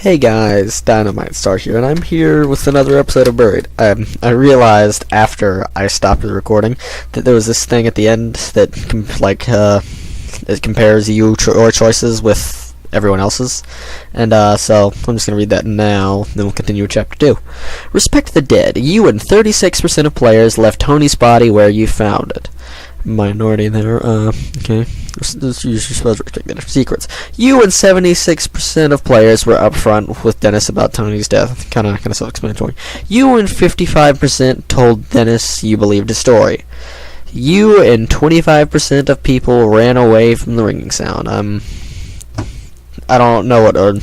Hey guys, Dynamite Star here, and I'm here with another episode of Buried. I realized after I stopped the recording that there was this thing at the end that it compares your choices with everyone else's, and so I'm just gonna read that now. Then we'll continue with Chapter 2. Respect the dead. You and 36% of players left Tony's body where you found it. Minority there. Okay. You're supposed to respect their secrets. You and 76% of players were upfront with Dennis about Tony's death. Kind of self-explanatory. You and 55% told Dennis you believed his story. You and 25% of people ran away from the ringing sound. I don't know what. I'm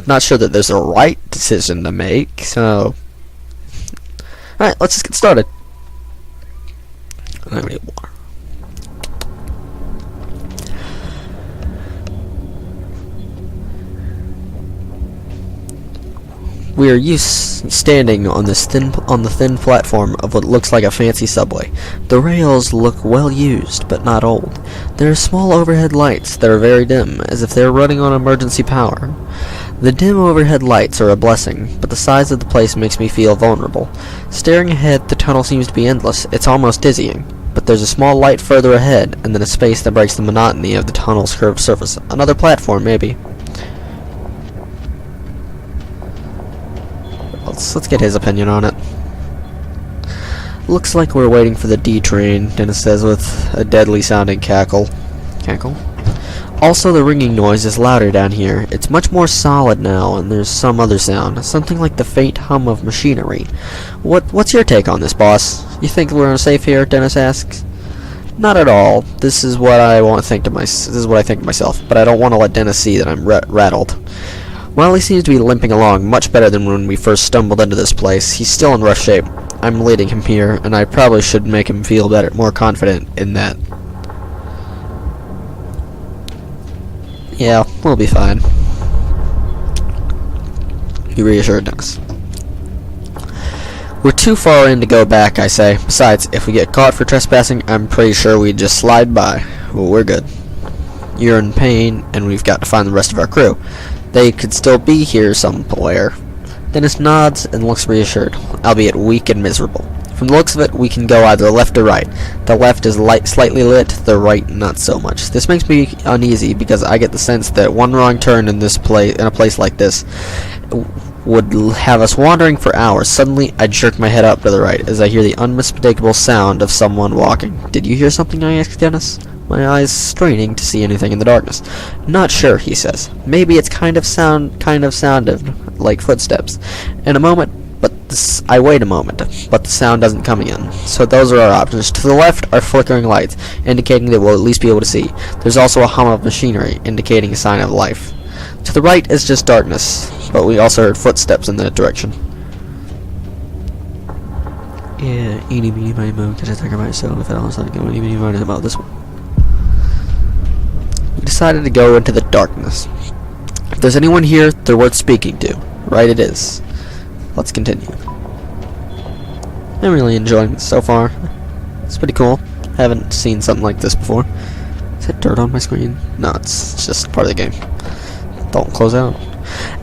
not sure that there's a right decision to make. So, all right, let's just get started. I need water. We are standing on the thin platform of what looks like a fancy subway. The rails look well used, but not old. There are small overhead lights that are very dim, as if they are running on emergency power. The dim overhead lights are a blessing, but the size of the place makes me feel vulnerable. Staring ahead, the tunnel seems to be endless. It's almost dizzying. But there's a small light further ahead, and then a space that breaks the monotony of the tunnel's curved surface. Another platform, maybe. Let's get his opinion on it. Looks like we're waiting for the D train, Dennis says with a deadly sounding cackle. Cackle? Also, the ringing noise is louder down here. It's much more solid now, and there's some other sound. Something like the faint hum of machinery. What's your take on this, boss? You think we're safe here? Dennis asks. Not at all. This is what I think to myself, but I don't want to let Dennis see that I'm rattled. While he seems to be limping along much better than when we first stumbled into this place, he's still in rough shape. I'm leading him here, and I probably should make him feel better, more confident in that. Yeah, we'll be fine. You reassured Dennis. We're too far in to go back, I say. Besides, if we get caught for trespassing, I'm pretty sure we'd just slide by. Well, we're good. You're in pain, and we've got to find the rest of our crew. They could still be here somewhere. Dennis nods and looks reassured, albeit weak and miserable. From the looks of it, we can go either left or right. The left is slightly lit, the right not so much. This makes me uneasy because I get the sense that one wrong turn in a place like this would have us wandering for hours. Suddenly, I jerk my head up to the right as I hear the unmistakable sound of someone walking. Did you hear something? I ask Dennis, my eyes straining to see anything in the darkness. Not sure, he says. Maybe it's kind of sounded like footsteps. In a moment, I wait a moment, but the sound doesn't come again. So those are our options. To the left are flickering lights, indicating that we'll at least be able to see. There's also a hum of machinery, indicating a sign of life. To the right is just darkness, but we also heard footsteps in that direction. Yeah, eeny meeny miny moe, can I take her myself if I don't like eeny meeny miny about this one. We decided to go into the darkness. If there's anyone here, they're worth speaking to. Right it is. Let's continue. I'm really enjoying this so far. It's pretty cool. Haven't seen something like this before. Is that dirt on my screen? No, it's just part of the game. Don't close out.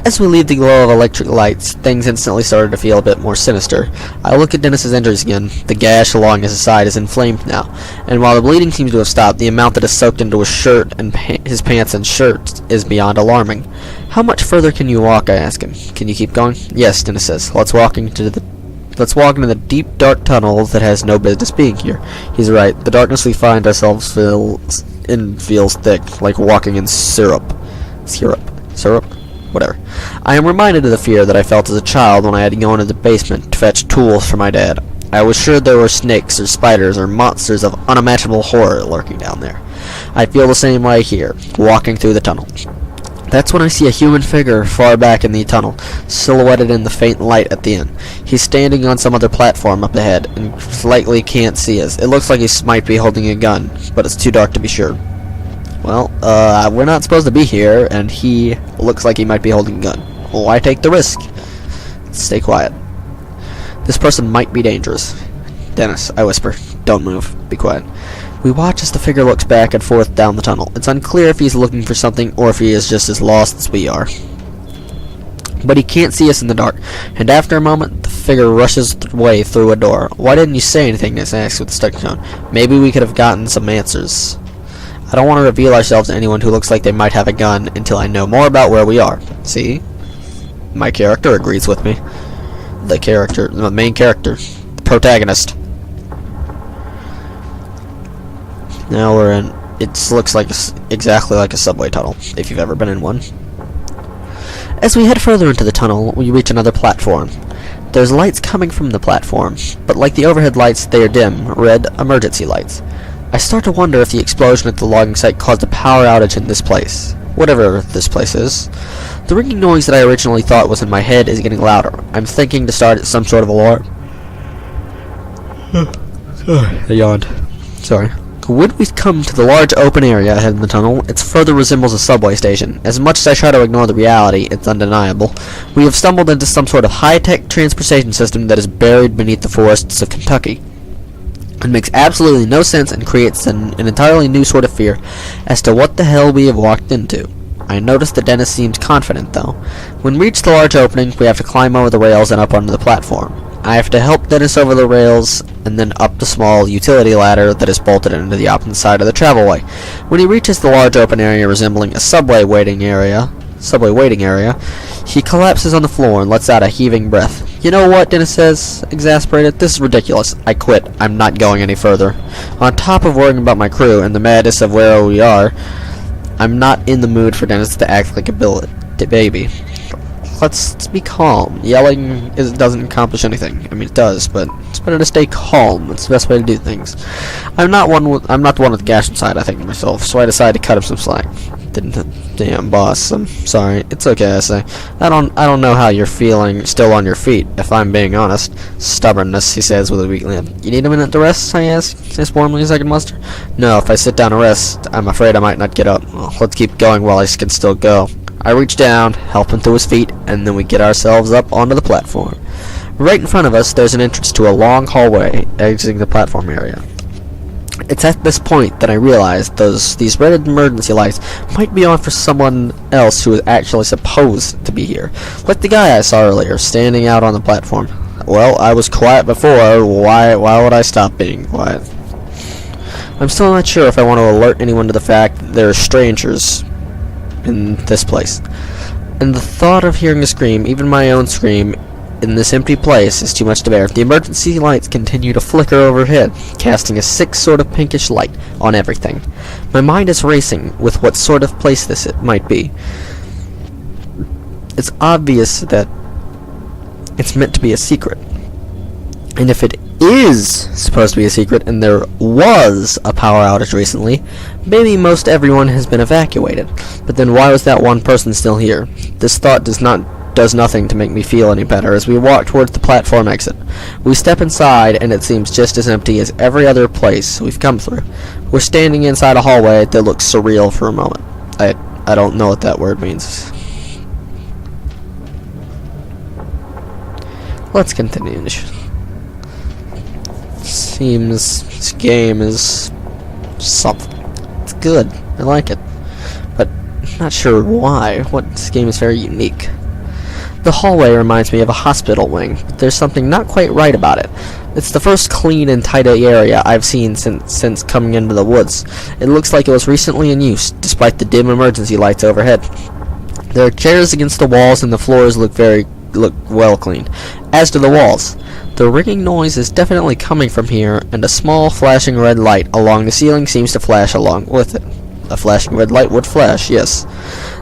As we leave the glow of electric lights, things instantly started to feel a bit more sinister. I look at Dennis's injuries again. The gash along his side is inflamed now, and while the bleeding seems to have stopped, the amount that is soaked into his shirt and his pants and shirt is beyond alarming. How much further can you walk? I ask him. Can you keep going? Yes, Dennis says. Let's walk into the deep, dark tunnel that has no business being here. He's right. The darkness we find ourselves feels thick, like walking in syrup. Syrup? Whatever. I am reminded of the fear that I felt as a child when I had to go into the basement to fetch tools for my dad. I was sure there were snakes or spiders or monsters of unimaginable horror lurking down there. I feel the same way here, walking through the tunnel. That's when I see a human figure far back in the tunnel, silhouetted in the faint light at the end. He's standing on some other platform up ahead, and slightly can't see us. It looks like he might be holding a gun, but it's too dark to be sure. Well, we're not supposed to be here, and he looks like he might be holding a gun. Why take the risk? Stay quiet. This person might be dangerous. Dennis, I whisper. Don't move. Be quiet. We watch as the figure looks back and forth down the tunnel. It's unclear if he's looking for something or if he is just as lost as we are. But he can't see us in the dark, and after a moment, the figure rushes away through a door. "Why didn't you say anything?" Dennis asked with a stuck tone. "Maybe we could have gotten some answers. I don't want to reveal ourselves to anyone who looks like they might have a gun until I know more about where we are." See? My character agrees with me. The main character, the protagonist. Now we're in. It looks like exactly like a subway tunnel, if you've ever been in one. As we head further into the tunnel, we reach another platform. There's lights coming from the platform, but like the overhead lights, they are dim, red emergency lights. I start to wonder if the explosion at the logging site caused a power outage in this place. Whatever this place is. The ringing noise that I originally thought was in my head is getting louder. I'm thinking to start some sort of alarm. I yawned. Sorry. When we come to the large open area ahead in the tunnel, it further resembles a subway station. As much as I try to ignore the reality, it's undeniable. We have stumbled into some sort of high-tech transportation system that is buried beneath the forests of Kentucky. It makes absolutely no sense and creates an entirely new sort of fear as to what the hell we have walked into. I noticed that Dennis seems confident, though. When we reach the large opening, we have to climb over the rails and up onto the platform. I have to help Dennis over the rails and then up the small utility ladder that is bolted into the opposite side of the travelway. When he reaches the large open area resembling a subway waiting area, he collapses on the floor and lets out a heaving breath. "You know what?" Dennis says, exasperated. "This is ridiculous. I quit. I'm not going any further. On top of worrying about my crew and the madness of where we are, I'm not in the mood for Dennis to act like a baby. Let's be calm. Yelling doesn't accomplish anything. I mean, it does, but it's better to stay calm. It's the best way to do things. I'm not the one with the gas inside, I think to myself, so I decided to cut him some slack. Damn, boss. I'm sorry. It's okay, I say. I don't know how you're feeling still on your feet, if I'm being honest. Stubbornness, he says with a weak laugh. "You need a minute to rest?" I ask, as warmly as I can muster. "No, if I sit down to rest, I'm afraid I might not get up. Well, let's keep going while I can still go." I reach down, help him to his feet, and then we get ourselves up onto the platform. Right in front of us, there's an entrance to a long hallway exiting the platform area. It's at this point that I realize these red emergency lights might be on for someone else who is actually supposed to be here. Like the guy I saw earlier, standing out on the platform. Well, I was quiet before. Why would I stop being quiet? I'm still not sure if I want to alert anyone to the fact that there are strangers in this place. And the thought of hearing a scream, even my own scream, in this empty place is too much to bear. The emergency lights continue to flicker overhead, casting a sick sort of pinkish light on everything. My mind is racing with what sort of place this might be. It's obvious that it's meant to be a secret. And if it is supposed to be a secret and there was a power outage recently, maybe most everyone has been evacuated. But then why was that one person still here? This thought does nothing to make me feel any better as we walk towards the platform exit. We step inside and it seems just as empty as every other place we've come through. We're standing inside a hallway that looks surreal for a moment. I don't know what that word means. Let's continue. Seems this game is something. It's good. I like it. But I'm not sure why. This game is very unique. The hallway reminds me of a hospital wing, but there's something not quite right about it. It's the first clean and tidy area I've seen since coming into the woods. It looks like it was recently in use, despite the dim emergency lights overhead. There are chairs against the walls and the floors look well cleaned. As to the walls, the ringing noise is definitely coming from here, and a small flashing red light along the ceiling seems to flash along with it. A flashing red light would flash, yes.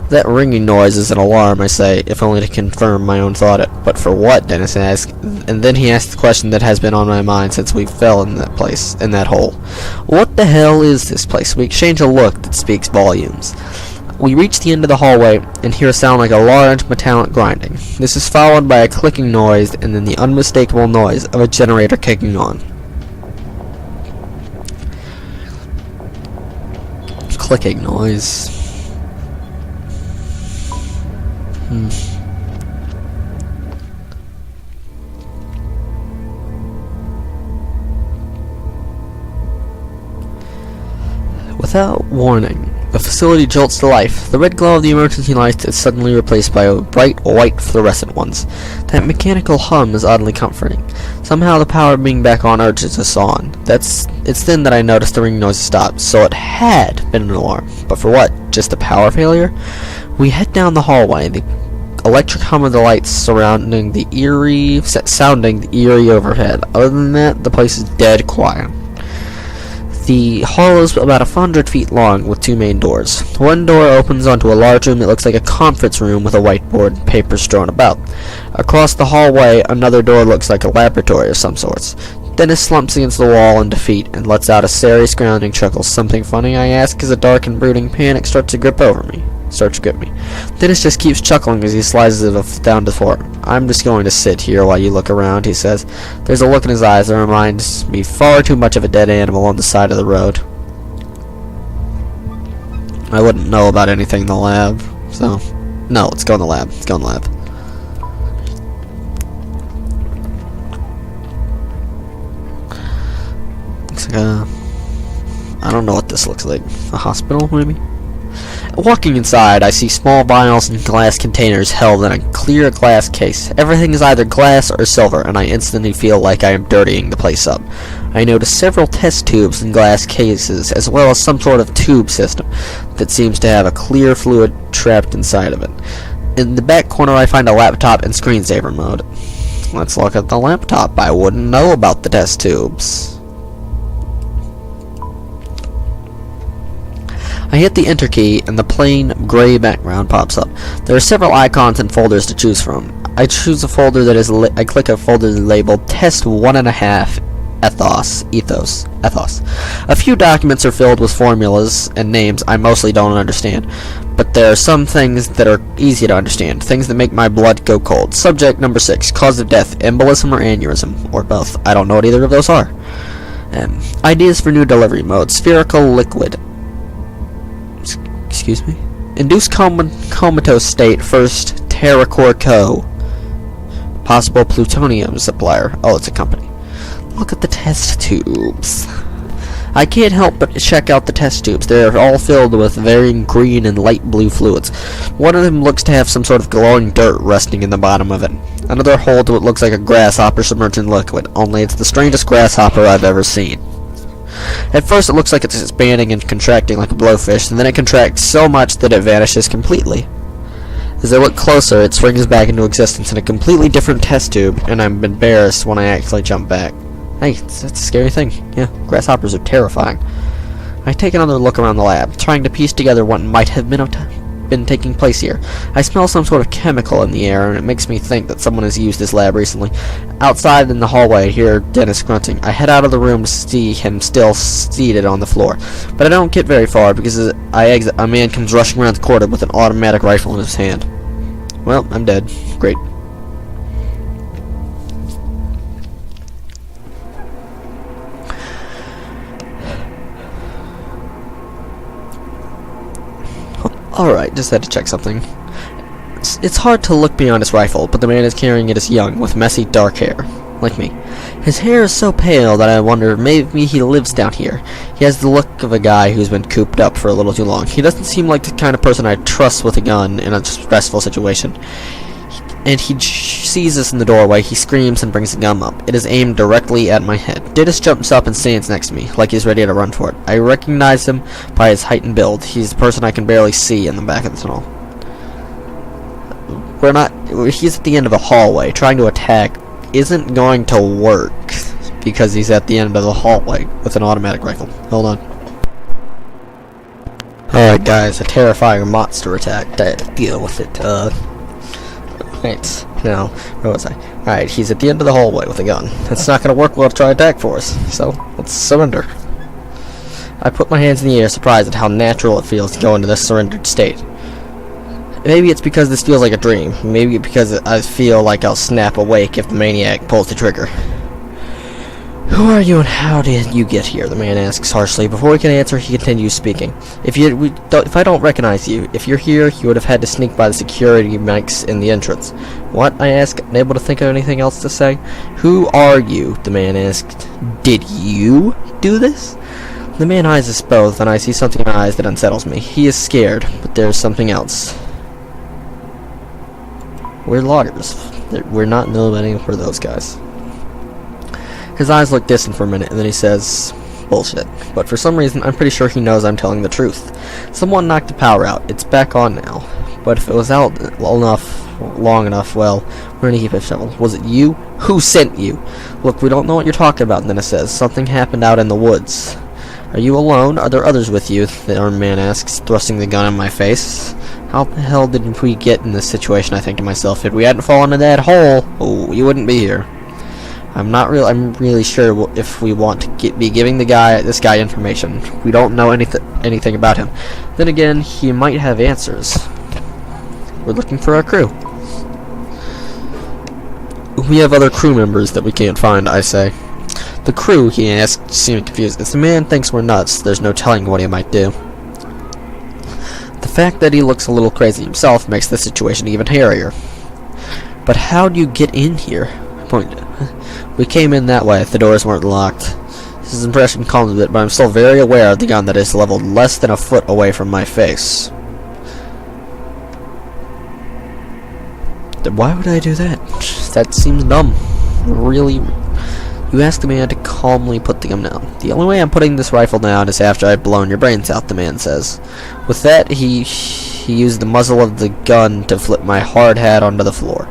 That ringing noise is an alarm, I say, if only to confirm my own thought. But for what? Dennis asked, and then he asked the question that has been on my mind since we fell in that hole. What the hell is this place? We exchange a look that speaks volumes. We reach the end of the hallway and hear a sound like a large metallic grinding. This is followed by a clicking noise and then the unmistakable noise of a generator kicking on. Clicking noise. Without warning, The facility jolts to life. The red glow of the emergency lights is suddenly replaced by bright white fluorescent ones. That mechanical hum is oddly comforting. Somehow the power being back on urges us on. It's then that I noticed the ring noise stopped, so it had been an alarm. But for what? Just a power failure? We head down the hallway, the electric hum of the lights sounding the eerie overhead. Other than that, the place is dead quiet. The hall is about 100 feet long with two main doors. One door opens onto a large room that looks like a conference room with a whiteboard and papers strewn about. Across the hallway, another door looks like a laboratory of some sorts. Dennis slumps against the wall in defeat and lets out a serious grounding chuckle. Something funny, I ask, as a dark and brooding panic starts to grip me. Dennis just keeps chuckling as he slides it down the floor. I'm just going to sit here while you look around, he says. There's a look in his eyes that reminds me far too much of a dead animal on the side of the road. I wouldn't know about anything in the lab, so... No, let's go in the lab. Let's go in the lab. Looks like I don't know what this looks like. A hospital, maybe? Walking inside, I see small vials and glass containers held in a clear glass case. Everything is either glass or silver, and I instantly feel like I am dirtying the place up. I notice several test tubes in glass cases, as well as some sort of tube system that seems to have a clear fluid trapped inside of it. In the back corner, I find a laptop in screensaver mode. Let's look at the laptop. I wouldn't know about the test tubes. I hit the enter key and the plain gray background pops up. There are several icons and folders to choose from. I choose a folder that is I click a folder labeled Test 1.5 Ethos. A few documents are filled with formulas and names I mostly don't understand, but there are some things that are easy to understand, things that make my blood go cold. Subject number 6, cause of death, embolism or aneurysm, or both. I don't know what either of those are. Ideas for new delivery mode, spherical liquid. Excuse me? Induced comatose state, first TerraCore Co. Possible plutonium supplier. Oh, it's a company. Look at the test tubes. I can't help but check out the test tubes. They're all filled with varying green and light blue fluids. One of them looks to have some sort of glowing dirt resting in the bottom of it. Another holds what looks like a grasshopper submerged in liquid, only it's the strangest grasshopper I've ever seen. At first it looks like it's expanding and contracting like a blowfish, and then it contracts so much that it vanishes completely. As I look closer, it springs back into existence in a completely different test tube, and I'm embarrassed when I actually jump back. Hey, that's a scary thing. Yeah, grasshoppers are terrifying. I take another look around the lab, trying to piece together what might have been taking place here. I smell some sort of chemical in the air, and it makes me think that someone has used this lab recently. Outside in the hallway, I hear Dennis grunting. I head out of the room to see him still seated on the floor, but I don't get very far because as I exit, a man comes rushing around the corner with an automatic rifle in his hand. Well, I'm dead. Great. Alright, just had to check something. It's hard to look beyond his rifle, but the man is carrying it is young, with messy dark hair, like me. His hair is so pale that I wonder maybe he lives down here. He has the look of a guy who's been cooped up for a little too long. He doesn't seem like the kind of person I'd trust with a gun in a stressful situation. And he sees us in the doorway. He screams and brings the gun up. It is aimed directly at my head. Dennis jumps up and stands next to me, like he's ready to run for it. I recognize him by his height and build. He's the person I can barely see in the back of the tunnel. He's at the end of a hallway. Trying to attack isn't going to work because he's at the end of the hallway with an automatic rifle. Hold on. Alright guys, a terrifying monster attack. Deal with it. Right, now, where was I? Alright, he's at the end of the hallway with a gun. It's not gonna work well to try to attack for us, so let's surrender. I put my hands in the air, surprised at how natural it feels to go into this surrendered state. Maybe it's because this feels like a dream. Maybe because I feel like I'll snap awake if the maniac pulls the trigger. Who are you and how did you get here? The man asks harshly. Before he can answer, he continues speaking. If I don't recognize you, if you're here, you would have had to sneak by the security mics in the entrance. What? I asked, unable to think of anything else to say. Who are you? The man asked. Did you do this? The man eyes us both, and I see something in my eyes that unsettles me. He is scared, but there's something else. We're loggers. We're not nobody for those guys. His eyes look distant for a minute, and then he says, bullshit. But for some reason, I'm pretty sure he knows I'm telling the truth. Someone knocked the power out. It's back on now. But if it was out long enough, well, we're gonna keep it shoveled. Was it you? Who sent you? Look, we don't know what you're talking about, Dennis says. Something happened out in the woods. Are you alone? Are there others with you? The armed man asks, thrusting the gun in my face. How the hell did we get in this situation, I think to myself. If we hadn't fallen into that hole, oh, you wouldn't be here. I'm really sure if we want to be giving this guy information. We don't know anything about him. Then again, he might have answers. We're looking for our crew. We have other crew members that we can't find, I say. The crew, he asks, seeming confused. If the man thinks we're nuts, there's no telling what he might do. The fact that he looks a little crazy himself makes the situation even hairier. But how do you get in here? We came in that way. The doors weren't locked. His impression calms a bit, but I'm still very aware of the gun that is leveled less than a foot away from my face. Why would I do that? That seems dumb. Really. You ask the man to calmly put the gun down. The only way I'm putting this rifle down is after I've blown your brains out, the man says. With that, he used the muzzle of the gun to flip my hard hat onto the floor.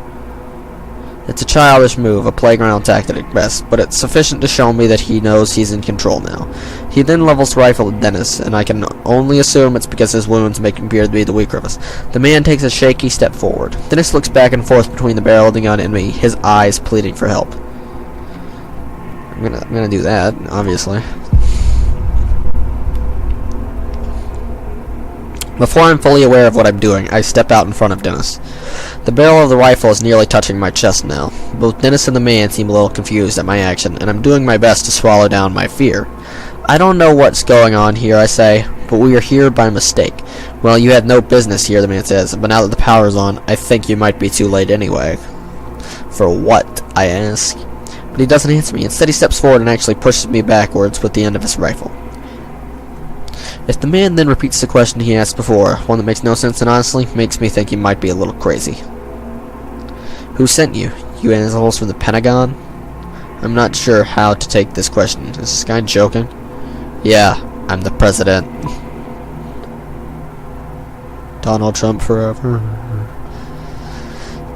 It's a childish move, a playground tactic at best, but it's sufficient to show me that he knows he's in control now. He then levels the rifle at Dennis, and I can only assume it's because his wounds make him appear to be the weaker of us. The man takes a shaky step forward. Dennis looks back and forth between the barrel of the gun and me, his eyes pleading for help. I'm gonna do that, obviously. Before I'm fully aware of what I'm doing, I step out in front of Dennis. The barrel of the rifle is nearly touching my chest now. Both Dennis and the man seem a little confused at my action, and I'm doing my best to swallow down my fear. I don't know what's going on here, I say, but we are here by mistake. Well, you had no business here, the man says, but now that the power's on, I think you might be too late anyway. For what? I ask. But he doesn't answer me. Instead, he steps forward and actually pushes me backwards with the end of his rifle. If the man then repeats the question he asked before, one that makes no sense and honestly makes me think he might be a little crazy. Who sent you? You assholes from the Pentagon? I'm not sure how to take this question. Is this guy joking? Yeah, I'm the president. Donald Trump forever.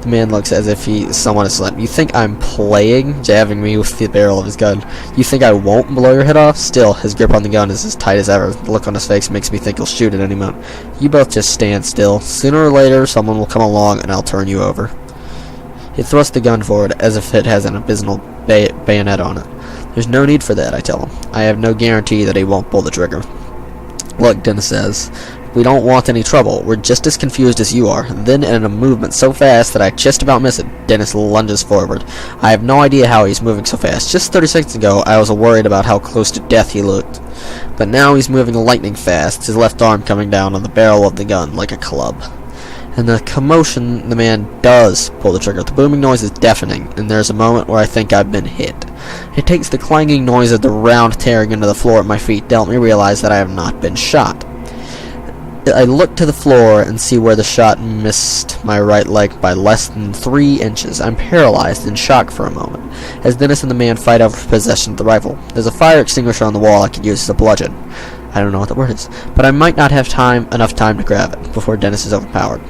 The man looks as if someone is slapped. You think I'm playing? Jabbing me with the barrel of his gun. You think I won't blow your head off? Still, his grip on the gun is as tight as ever. The look on his face makes me think he'll shoot at any moment. You both just stand still. Sooner or later, someone will come along and I'll turn you over. He thrusts the gun forward as if it has an abysmal bayonet on it. There's no need for that, I tell him. I have no guarantee that he won't pull the trigger. Look, Dennis says. We don't want any trouble. We're just as confused as you are. Then, in a movement so fast that I just about miss it, Dennis lunges forward. I have no idea how he's moving so fast. Just 30 seconds ago, I was worried about how close to death he looked. But now he's moving lightning fast, his left arm coming down on the barrel of the gun like a club. In the commotion, the man does pull the trigger. The booming noise is deafening, and there's a moment where I think I've been hit. It takes the clanging noise of the round tearing into the floor at my feet to help me realize that I have not been shot. I look to the floor and see where the shot missed my right leg by less than 3 inches. I'm paralyzed in shock for a moment, as Dennis and the man fight over possession of the rifle. There's a fire extinguisher on the wall I could use as a bludgeon. I don't know what the word is, but I might not have enough time to grab it before Dennis is overpowered.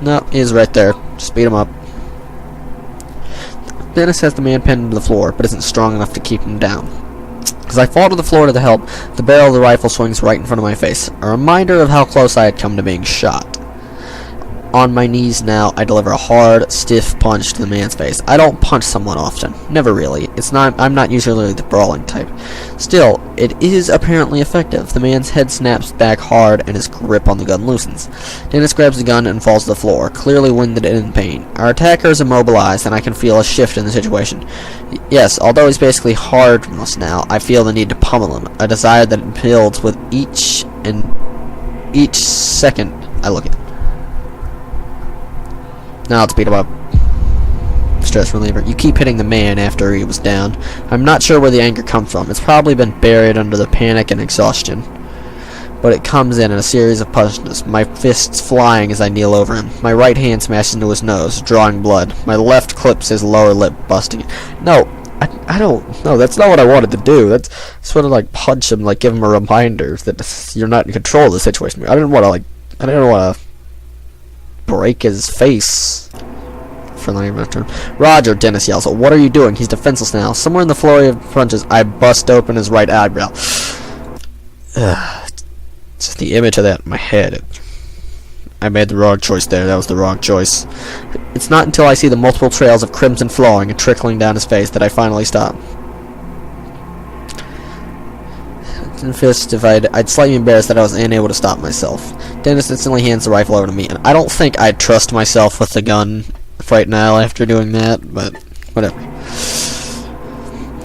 No, he is right there. Just beat him up. Dennis has the man pinned to the floor, but isn't strong enough to keep him down. As I fall to the floor to help, the barrel of the rifle swings right in front of my face, a reminder of how close I had come to being shot. On my knees now, I deliver a hard, stiff punch to the man's face. I don't punch someone often. Never really. I'm not usually the brawling type. Still, it is apparently effective. The man's head snaps back hard and his grip on the gun loosens. Dennis grabs the gun and falls to the floor, clearly winded and in pain. Our attacker is immobilized, and I can feel a shift in the situation. Yes, although he's basically harmless now, I feel the need to pummel him, a desire that builds with each second I look at him. Now let's beat him up. stress reliever. You keep hitting the man after he was down. I'm not sure where the anger comes from. It's probably been buried under the panic and exhaustion. But it comes in a series of punches, my fists flying as I kneel over him. My right hand smashes into his nose, drawing blood. My left clips his lower lip, busting it. No, I don't. No, that's not what I wanted to do. That's sort of like punch him, like give him a reminder that you're not in control of the situation. I didn't want to break his face. For the name of term. Roger, Dennis yells. What are you doing? He's defenseless now. Somewhere in the flurry of punches, I bust open his right eyebrow. Just the image of that in my head. I made the wrong choice there. That was the wrong choice. It's not until I see the multiple trails of crimson flowing and trickling down his face that I finally stop. I'd slightly embarrassed that I was unable to stop myself. Dennis instantly hands the rifle over to me, and I don't think I'd trust myself with the gun right now after doing that, but whatever.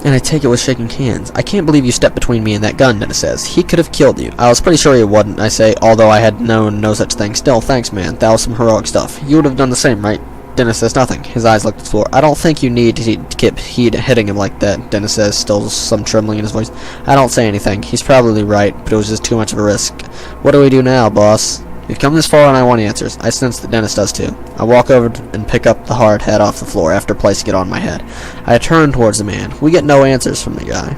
And I take it with shaking hands. I can't believe you stepped between me and that gun, Dennis says. He could have killed you. I was pretty sure he wouldn't, I say, although I had known no such thing. Still, thanks, man. That was some heroic stuff. You would have done the same, right? Dennis says nothing. His eyes look at the floor. I don't think you need to keep hitting him like that, Dennis says, still some trembling in his voice. I don't say anything. He's probably right, but it was just too much of a risk. What do we do now, boss? We've come this far and I want answers. I sense that Dennis does too. I walk over and pick up the hard hat off the floor after placing it on my head. I turn towards the man. We get no answers from the guy.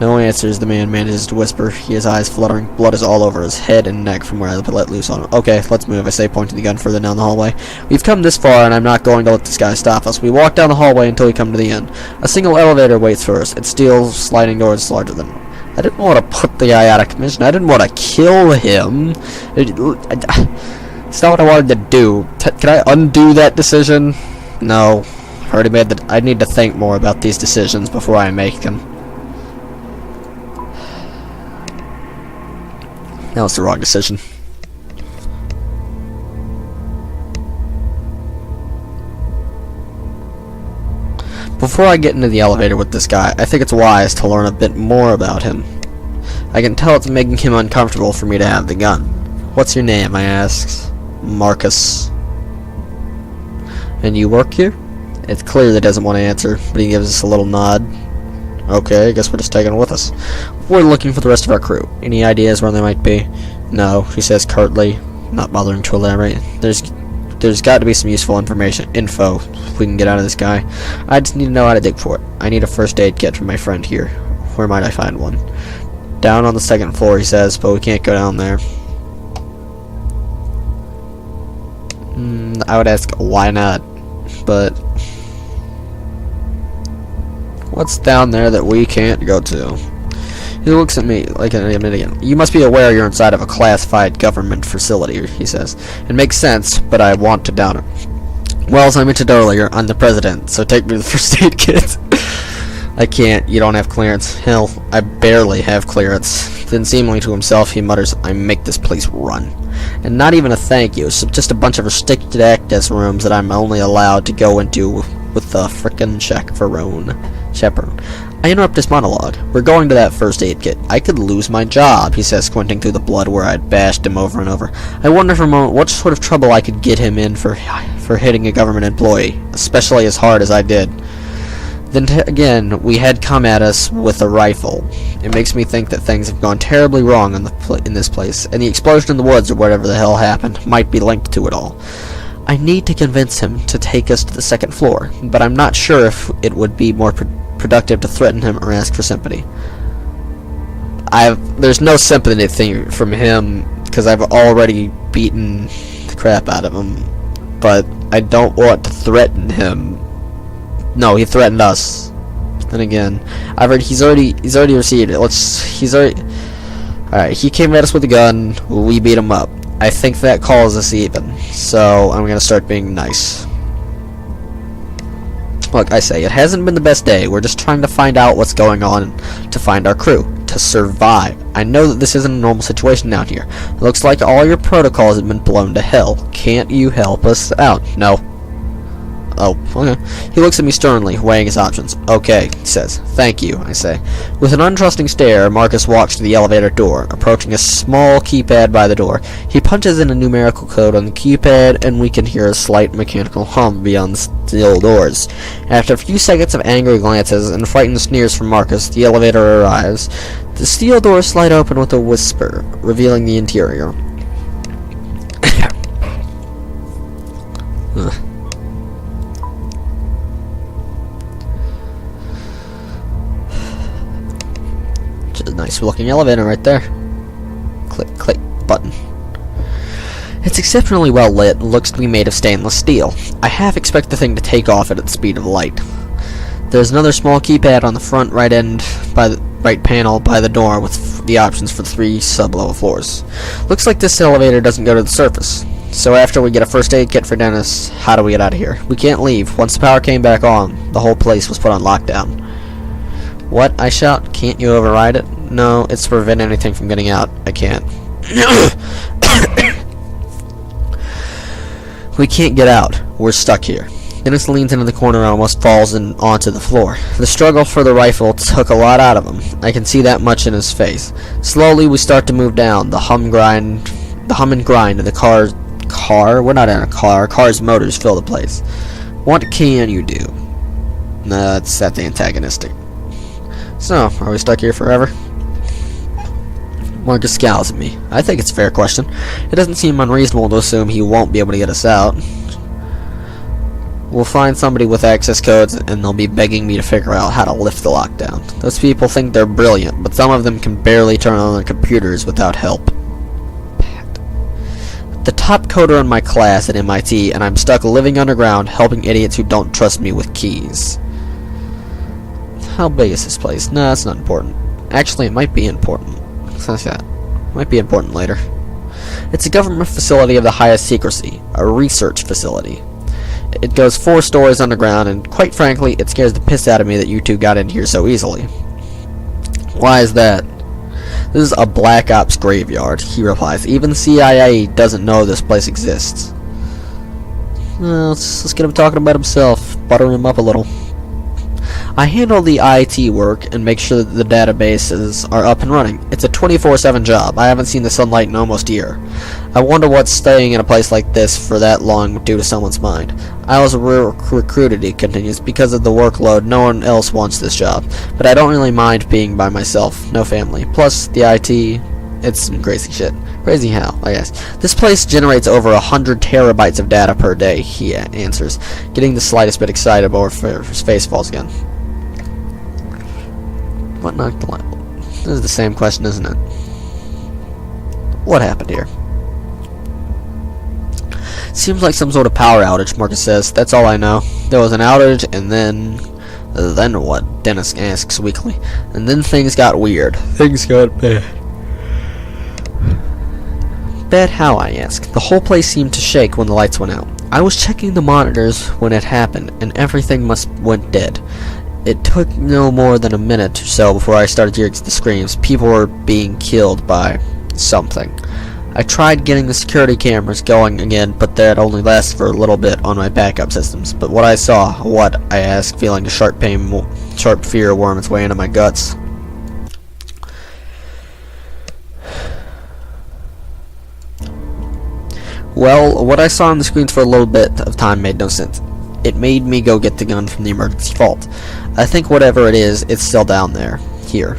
No answers, the man manages to whisper, his eyes fluttering. Blood is all over his head and neck from where I let loose on him. Okay, let's move, I say, pointing the gun further down the hallway. We've come this far and I'm not going to let this guy stop us. We walk down the hallway until we come to the end. A single elevator waits for us. Its steel sliding doors larger than I didn't want to put the guy out of commission. I didn't want to kill him. It's not what I wanted to do. Can I undo that decision? No. I already made that. I need to think more about these decisions before I make them. That was the wrong decision. Before I get into the elevator with this guy, I think it's wise to learn a bit more about him. I can tell it's making him uncomfortable for me to have the gun. What's your name, I asks. Marcus. And you work here? It's clear that he doesn't want to answer, but he gives us a little nod. Okay, I guess we're just taking it with us. We're looking for the rest of our crew. Any ideas where they might be? No, she says curtly, not bothering to elaborate. There's got to be some useful info we can get out of this guy. I just need to know how to dig for it. I need a first aid kit from my friend here. Where might I find one? Down on the second floor, he says, but we can't go down there. I would ask, why not? But what's down there that we can't go to? He looks at me like a minute again. You must be aware you're inside of a classified government facility, he says. It makes sense, but I want to doubt it. Well, as I mentioned earlier, I'm the president, so take me to the first aid kit. I can't. You don't have clearance. Hell, I barely have clearance. Then, seemingly to himself, he mutters, I make this place run. And not even a thank you. It's just a bunch of restricted access rooms that I'm only allowed to go into with the frickin' chaperone. I interrupt his monologue. We're going to that first aid kit. I could lose my job, he says, squinting through the blood where I'd bashed him over and over. I wonder for a moment what sort of trouble I could get him in for hitting a government employee, especially as hard as I did. Then again, we had come at us with a rifle. It makes me think that things have gone terribly wrong in this place, and the explosion in the woods or whatever the hell happened might be linked to it all. I need to convince him to take us to the second floor, but I'm not sure if it would be more productive to threaten him or ask for sympathy. There's no sympathy thing from him because I've already beaten the crap out of him, but I don't want to threaten him. No, he threatened us. Then again, he's already received it. Alright, he came at us with a gun, we beat him up. I think that calls us even, so I'm gonna start being nice. Look, I say, it hasn't been the best day. We're just trying to find out what's going on to find our crew, to survive. I know that this isn't a normal situation down here. It looks like all your protocols have been blown to hell. Can't you help us out? No. Oh, okay. He looks at me sternly, weighing his options. Okay, he says. Thank you, I say. With an untrusting stare, Marcus walks to the elevator door, approaching a small keypad by the door. He punches in a numerical code on the keypad, and we can hear a slight mechanical hum beyond the steel doors. After a few seconds of angry glances and frightened sneers from Marcus, the elevator arrives. The steel doors slide open with a whisper, revealing the interior. Just a nice looking elevator right there. Click, click, button. It's exceptionally well lit and looks to be made of stainless steel. I half expect the thing to take off at the speed of light. There's another small keypad on the front right end by the right panel by the door with the options for 3 sub-level floors. Looks like this elevator doesn't go to the surface. So after we get a first aid kit for Dennis, how do we get out of here? We can't leave. Once the power came back on, the whole place was put on lockdown. What? I shout. Can't you override it? No, it's to prevent anything from getting out. I can't. We can't get out. We're stuck here. Dennis leans into the corner and almost falls onto the floor. The struggle for the rifle took a lot out of him. I can see that much in his face. Slowly we start to move down. The hum and grind of the car. We're not in a car. Car's motors fill the place. What can you do? No, that's antagonistic. So, are we stuck here forever? Marcus scowls at me. I think it's a fair question. It doesn't seem unreasonable to assume he won't be able to get us out. We'll find somebody with access codes, and they'll be begging me to figure out how to lift the lockdown. Those people think they're brilliant, but some of them can barely turn on their computers without help. The top coder in my class at MIT, and I'm stuck living underground helping idiots who don't trust me with keys. How big is this place? No, it's not important. Actually, it might be important. Might be important later. It's a government facility of the highest secrecy, a research facility. It goes 4 stories underground, and quite frankly, it scares the piss out of me that you two got in here so easily. Why is that? This is a Black Ops graveyard, he replies. Even the CIA doesn't know this place exists. Well, let's get him talking about himself, butter him up a little. I handle the IT work and make sure that the databases are up and running. It's a 24/7 job. I haven't seen the sunlight in almost a year. I wonder what's staying in a place like this for that long would do to someone's mind. I was recruited, he continues. Because of the workload, no one else wants this job. But I don't really mind being by myself. No family. Plus, the IT, it's some crazy shit. Crazy how, I guess. This place generates over 100 terabytes of data per day, he answers, getting the slightest bit excited before his face falls again. What knocked the light? This is the same question, isn't it? What happened here? Seems like some sort of power outage, Marcus says. That's all I know. There was an outage, and then what? Dennis asks weakly. And then things got weird. Things got bad. Bad how, I ask. The whole place seemed to shake when the lights went out. I was checking the monitors when it happened, and everything went dead. It took no more than a minute or so before I started hearing the screams. People were being killed by something. I tried getting the security cameras going again, but that only lasted for a little bit on my backup systems. But what I saw, what? I asked, feeling a sharp fear worm its way into my guts. Well, what I saw on the screens for a little bit of time made no sense. It made me go get the gun from the emergency vault. I think whatever it is, it's still down there. Here.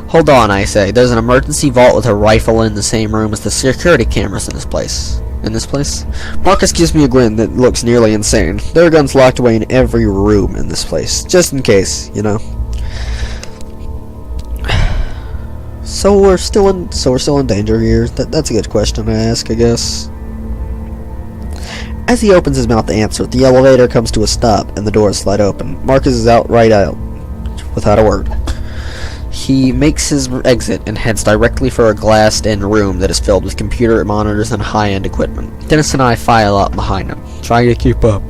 Hold on, I say. There's an emergency vault with a rifle in the same room as the security cameras in this place. In this place? Marcus gives me a grin that looks nearly insane. There are guns locked away in every room in this place. Just in case, you know. So we're still in danger here. That's a good question to ask, I guess. As he opens his mouth to answer, the elevator comes to a stop and the doors slide open. Marcus is out without a word. He makes his exit and heads directly for a glassed-in room that is filled with computer monitors and high-end equipment. Dennis and I file up behind him, trying to keep up.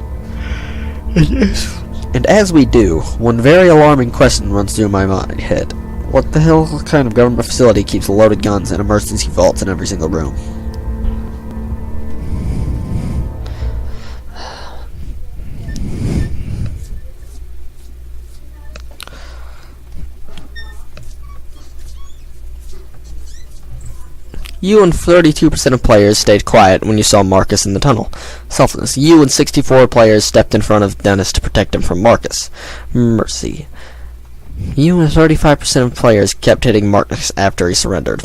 And as we do, one very alarming question runs through my head. What the hell kind of government facility keeps loaded guns and emergency vaults in every single room? You and 32% of players stayed quiet when you saw Marcus in the tunnel. Selfless. You and 64 players stepped in front of Dennis to protect him from Marcus. Mercy. You and 35% of players kept hitting Marcus after he surrendered.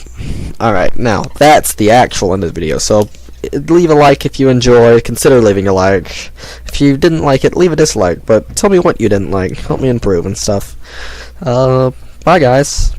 Alright, now, that's the actual end of the video, so leave a like if you enjoyed, consider leaving a like. If you didn't like it, leave a dislike, but tell me what you didn't like, help me improve and stuff. Bye guys.